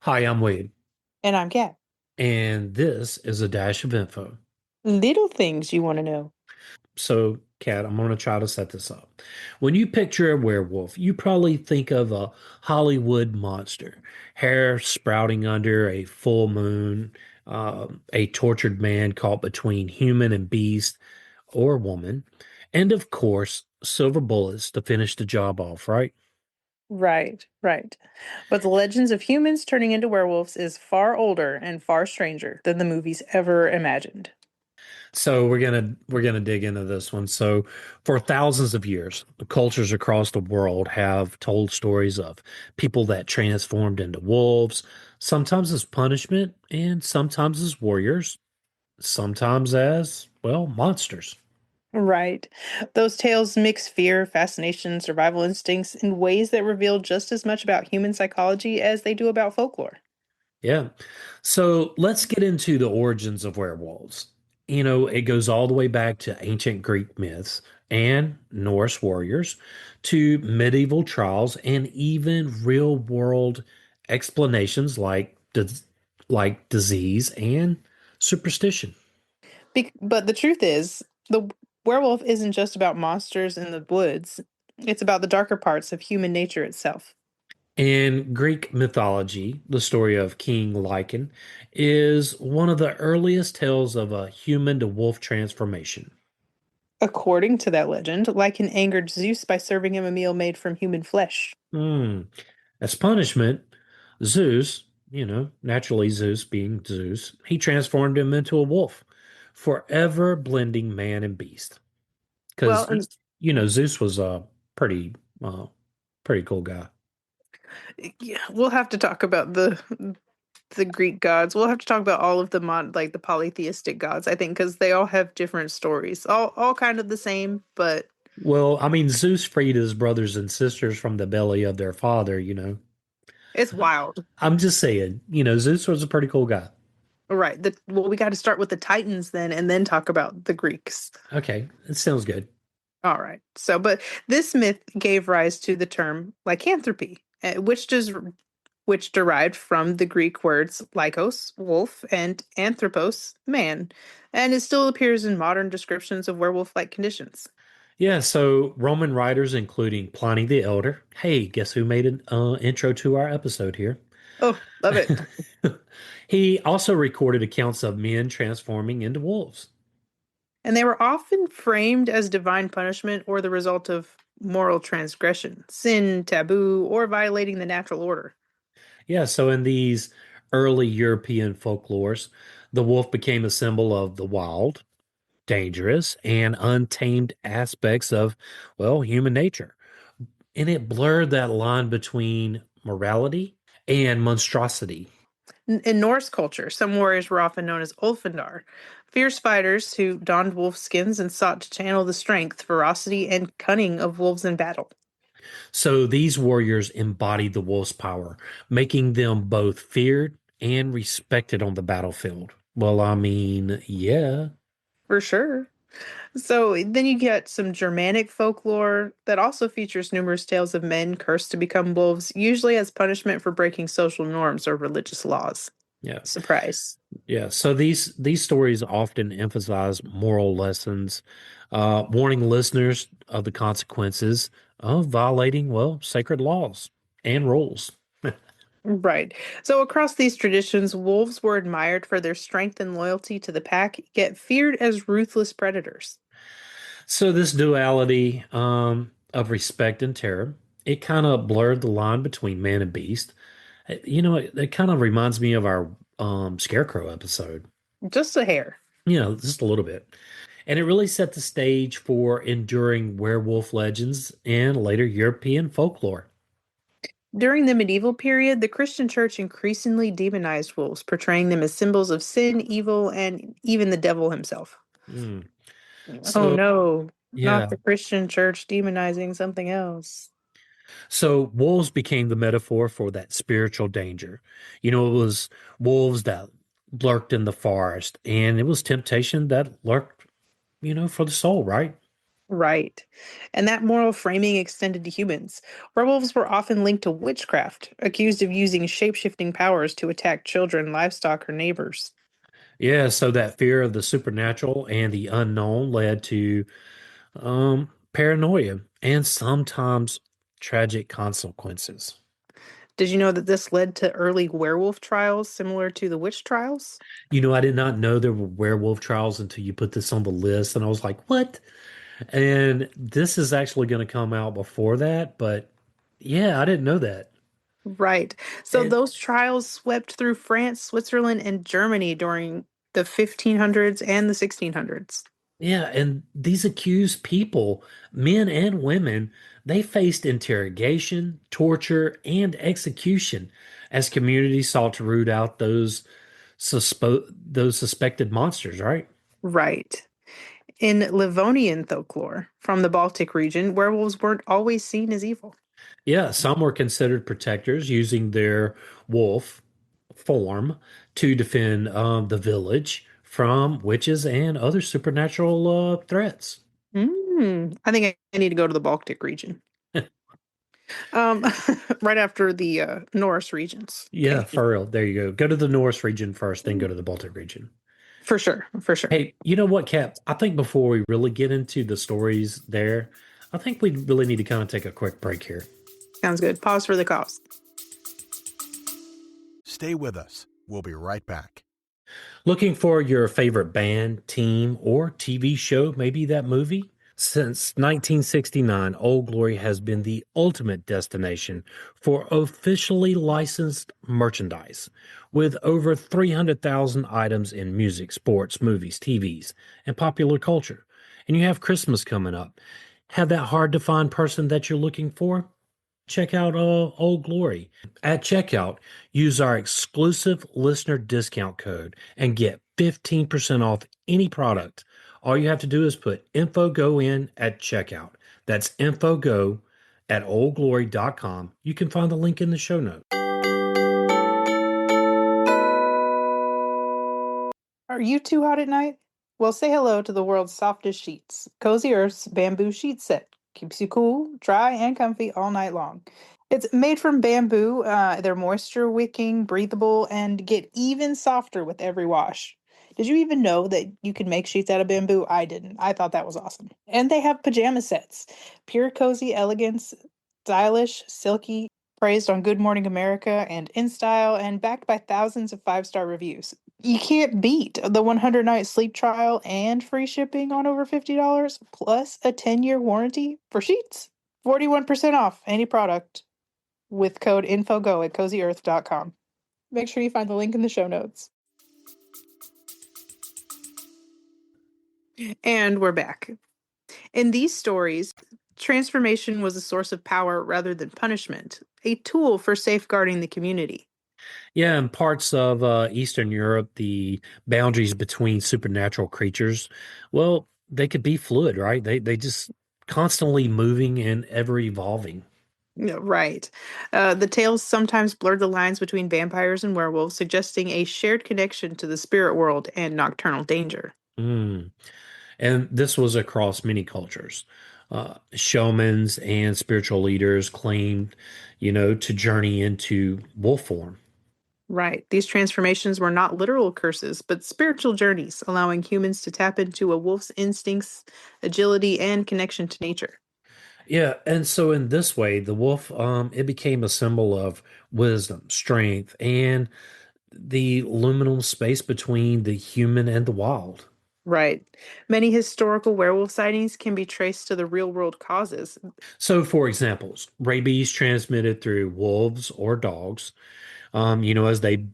Hi, I'm Wade, And I'm Kat. and this is a dash of info. Little things you want to know. So, Kat, I'm going to try to set this up. When you picture a werewolf, you probably think of a Hollywood monster, hair sprouting under a full moon, a tortured man caught between human and beast or woman, and of course, silver bullets to finish the job off, right? Right, right. But the legends of humans turning into werewolves is far older and far stranger than the movies ever imagined. So we're gonna dig into this one. So for thousands of years, cultures across the world have told stories of people that transformed into wolves, sometimes as punishment and sometimes as warriors, sometimes as, well, monsters. Right. Those tales mix fear, fascination, survival instincts in ways that reveal just as much about human psychology as they do about folklore. Yeah. So let's get into the origins of werewolves. It goes all the way back to ancient Greek myths and Norse warriors to medieval trials and even real world explanations like disease and superstition. But the truth is, the werewolf isn't just about monsters in the woods. It's about the darker parts of human nature itself. In Greek mythology, the story of King Lycaon is one of the earliest tales of a human to wolf transformation. According to that legend, Lycan angered Zeus by serving him a meal made from human flesh. Hmm. As punishment, Zeus, naturally Zeus being Zeus, he transformed him into a wolf, forever blending man and beast. Well, Because, and Zeus was a uh, pretty cool guy. yeah, we'll have to talk about the Greek gods. We'll have to talk about all of the like the polytheistic gods, I think, because they all have different stories. All kind of the same, but Well, I mean, Zeus freed his brothers and sisters from the belly of their father. it's wild. I'm just saying, Zeus was a pretty cool guy. All right. Well, we got to start with the Titans then, and then talk about the Greeks. Okay, it sounds good. All right. But this myth gave rise to the term lycanthropy, which derived from the Greek words lycos, wolf, and anthropos, man, and it still appears in modern descriptions of werewolf-like conditions. Yeah, so Roman writers, including Pliny the Elder. Hey, guess who made an intro to our episode here? Oh, love it. He also recorded accounts of men transforming into wolves. And they were often framed as divine punishment or the result of moral transgression, sin, taboo, or violating the natural order. Yeah, so in these early European folklores, the wolf became a symbol of the wild, dangerous, and untamed aspects of, well, human nature. And it blurred that line between morality and monstrosity. In Norse culture, some warriors were often known as Ulfindar, fierce fighters who donned wolf skins and sought to channel the strength, ferocity, and cunning of wolves in battle. So these warriors embodied the wolf's power, making them both feared and respected on the battlefield. Well, I mean, yeah. For sure. So then you get some Germanic folklore that also features numerous tales of men cursed to become wolves, usually as punishment for breaking social norms or religious laws. Yeah. Surprise. Yeah. So these stories often emphasize moral lessons, warning listeners of the consequences of violating, well, sacred laws and rules. Right. So across these traditions, wolves were admired for their strength and loyalty to the pack, yet feared as ruthless predators. So this duality of respect and terror, it kind of blurred the line between man and beast. It kind of reminds me of our Scarecrow episode. Just a hair. Just a little bit. And it really set the stage for enduring werewolf legends and later European folklore. During the medieval period, the Christian church increasingly demonized wolves, portraying them as symbols of sin, evil, and even the devil himself. Mm. Oh So, no, not yeah. the Christian church demonizing something else. So wolves became the metaphor for that spiritual danger. It was wolves that lurked in the forest, and it was temptation that lurked, for the soul, right? Right. And that moral framing extended to humans. Werewolves were often linked to witchcraft, accused of using shape-shifting powers to attack children, livestock, or neighbors. Yeah, so that fear of the supernatural and the unknown led to paranoia and sometimes tragic consequences. Did you know that this led to early werewolf trials similar to the witch trials? I did not know there were werewolf trials until you put this on the list, and I was like, what? And this is actually going to come out before that, but yeah, I didn't know that. Right. So And those trials swept through France, Switzerland, and Germany during the 1500s and the 1600s. yeah, and these accused people, men and women, they faced interrogation, torture, and execution as communities sought to root out those suspected monsters, right? Right. In Livonian folklore from the Baltic region, werewolves weren't always seen as evil. Yeah, some were considered protectors using their wolf form to defend the village from witches and other supernatural threats. I think I need to go to the Baltic region. Um, right after the Norse regions. Yeah, Okay, for real. There you go. Go to the Norse region first, then go to the Baltic region. for sure, for sure. Hey, you know what, Cap? I think before we really get into the stories there, I think we really need to kind of take a quick break here. Sounds good. Pause for the cause. Stay with us. We'll be right back. Looking for your favorite band, team, or TV show, maybe that movie? Since 1969, Old Glory has been the ultimate destination for officially licensed merchandise, with over 300,000 items in music, sports, movies, TVs, and popular culture. And you have Christmas coming up. Have that hard to find person that you're looking for? Check out Old Glory. At checkout, use our exclusive listener discount code and get 15% off any product. All you have to do is put InfoGo in at checkout. That's InfoGo at oldglory.com. You can find the link in the show notes. Are you too hot at night? Well, say hello to the world's softest sheets. Cozy Earth's bamboo sheet set keeps you cool, dry, and comfy all night long. It's made from bamboo. They're moisture wicking, breathable, and get even softer with every wash. Did you even know that you can make sheets out of bamboo? I didn't. I thought that was awesome. And they have pajama sets. Pure cozy elegance, stylish, silky, praised on Good Morning America and in style, and backed by thousands of five-star reviews. You can't beat the 100-night sleep trial and free shipping on over $50 plus a 10-year warranty for sheets. 41% off any product with code INFOGO at CozyEarth.com. Make sure you find the link in the show notes. And we're back. In these stories, transformation was a source of power rather than punishment, a tool for safeguarding the community. Yeah, in parts of Eastern Europe, the boundaries between supernatural creatures, well, they could be fluid, right? They just constantly moving and ever evolving. Yeah, right. The tales sometimes blurred the lines between vampires and werewolves, suggesting a shared connection to the spirit world and nocturnal danger. Mm. And this was across many cultures. Shamans and spiritual leaders claimed, to journey into wolf form. Right. These transformations were not literal curses, but spiritual journeys, allowing humans to tap into a wolf's instincts, agility, and connection to nature. Yeah, and so in this way, the wolf, it became a symbol of wisdom, strength, and the liminal space between the human and the wild. Right. Many historical werewolf sightings can be traced to the real world causes. So, for examples, rabies transmitted through wolves or dogs, as they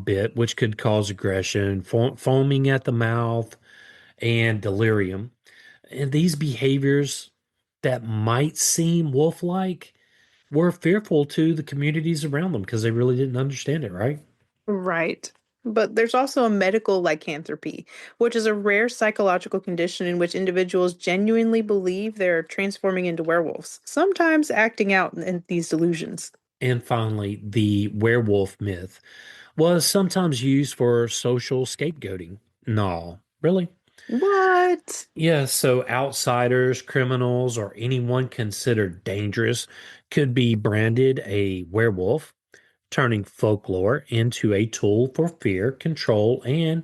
bit, which could cause aggression, foaming at the mouth, and delirium. And these behaviors that might seem wolf-like were fearful to the communities around them because they really didn't understand it, right? Right. But there's also a medical lycanthropy, which is a rare psychological condition in which individuals genuinely believe they're transforming into werewolves, sometimes acting out in these delusions. And finally, the werewolf myth was sometimes used for social scapegoating. No, really? What? Yeah, so outsiders, criminals, or anyone considered dangerous could be branded a werewolf, turning folklore into a tool for fear, control, and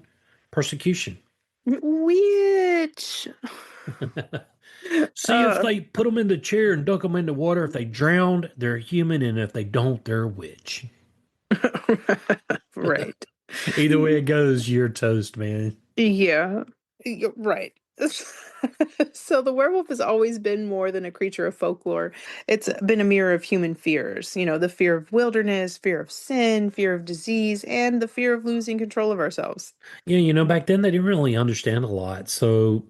persecution. Which? See, if Uh, they put them in the chair and dunk them in the water, if they drowned, they're human, and if they don't, they're a witch. right. Either way it goes, you're toast, man. Yeah, right. So the werewolf has always been more than a creature of folklore. It's been a mirror of human fears, the fear of wilderness, fear of sin, fear of disease, and the fear of losing control of ourselves. Yeah, back then they didn't really understand a lot. So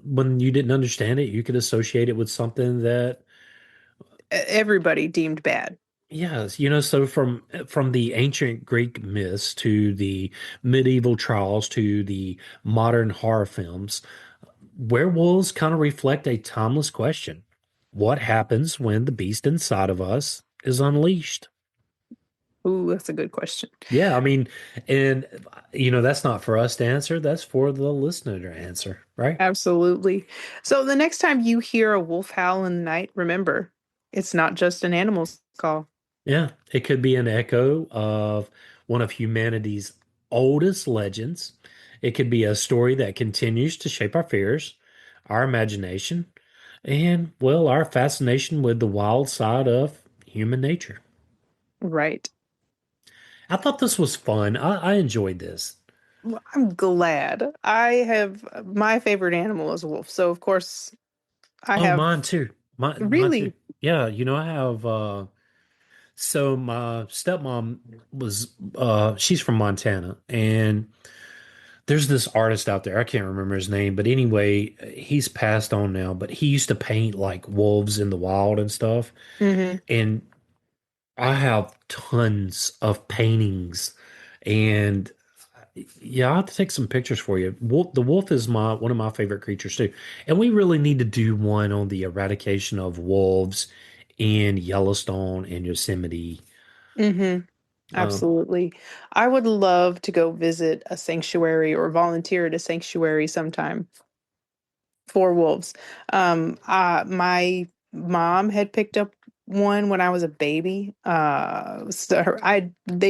when you didn't understand it, you could associate it with something that, Everybody deemed bad. yes, so from the ancient Greek myths to the medieval trials to the modern horror films, werewolves kind of reflect a timeless question. What happens when the beast inside of us is unleashed? Ooh, that's a good question. Yeah, and that's not for us to answer. That's for the listener to answer, right? Absolutely. So the next time you hear a wolf howl in the night, remember, it's not just an animal's call. Yeah, it could be an echo of one of humanity's oldest legends. It could be a story that continues to shape our fears, our imagination, and, well, our fascination with the wild side of human nature. Right. I thought this was fun. I enjoyed this. Well, I'm glad. I have my favorite animal is a wolf. So of course I Oh, have mine too. Mine too. really. Yeah, I have so my stepmom was she's from Montana, and there's this artist out there. I can't remember his name, but anyway, he's passed on now, but he used to paint like wolves in the wild and stuff. Hmm. And I have tons of paintings, and yeah, I'll have to take some pictures for you. The wolf is my one of my favorite creatures too. And we really need to do one on the eradication of wolves in Yellowstone and Yosemite. Hmm. Um, Absolutely. I would love to go visit a sanctuary or volunteer at a sanctuary sometime for wolves. My mom had picked up one when I was a baby. They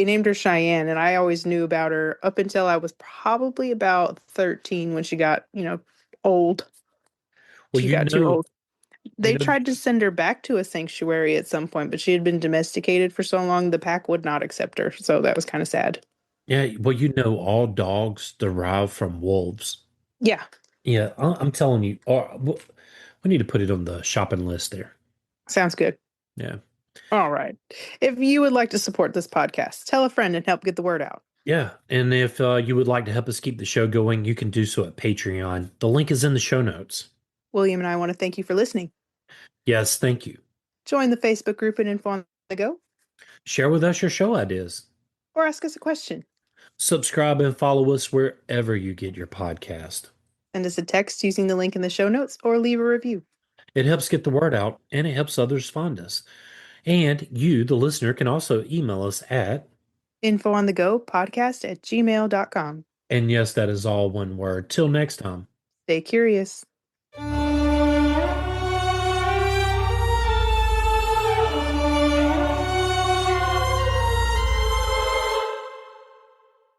named her Cheyenne, and I always knew about her up until I was probably about 13 when she got, old. well, She got too old. you They know, tried to send her back to a sanctuary at some point, but she had been domesticated for so long the pack would not accept her. So that was kind of sad. yeah, well, all dogs derive from wolves. Yeah, Yeah, I'm telling you, or we need to put it on the shopping list there. sounds good. Yeah. All right. If you would like to support this podcast, tell a friend and help get the word out. Yeah. And if you would like to help us keep the show going, you can do so at Patreon. The link is in the show notes. William and I want to thank you for listening. Yes, thank you. Join the Facebook group at Info on the Go Share with us your show ideas. or ask us a question. Subscribe and follow us wherever you get your podcast. Send us a text using the link in the show notes or leave a review. It helps get the word out and it helps others find us. And you, the listener, can also email us at, Infoonthegopodcast@gmail.com. and yes, that is all one word. Till next time. Stay curious.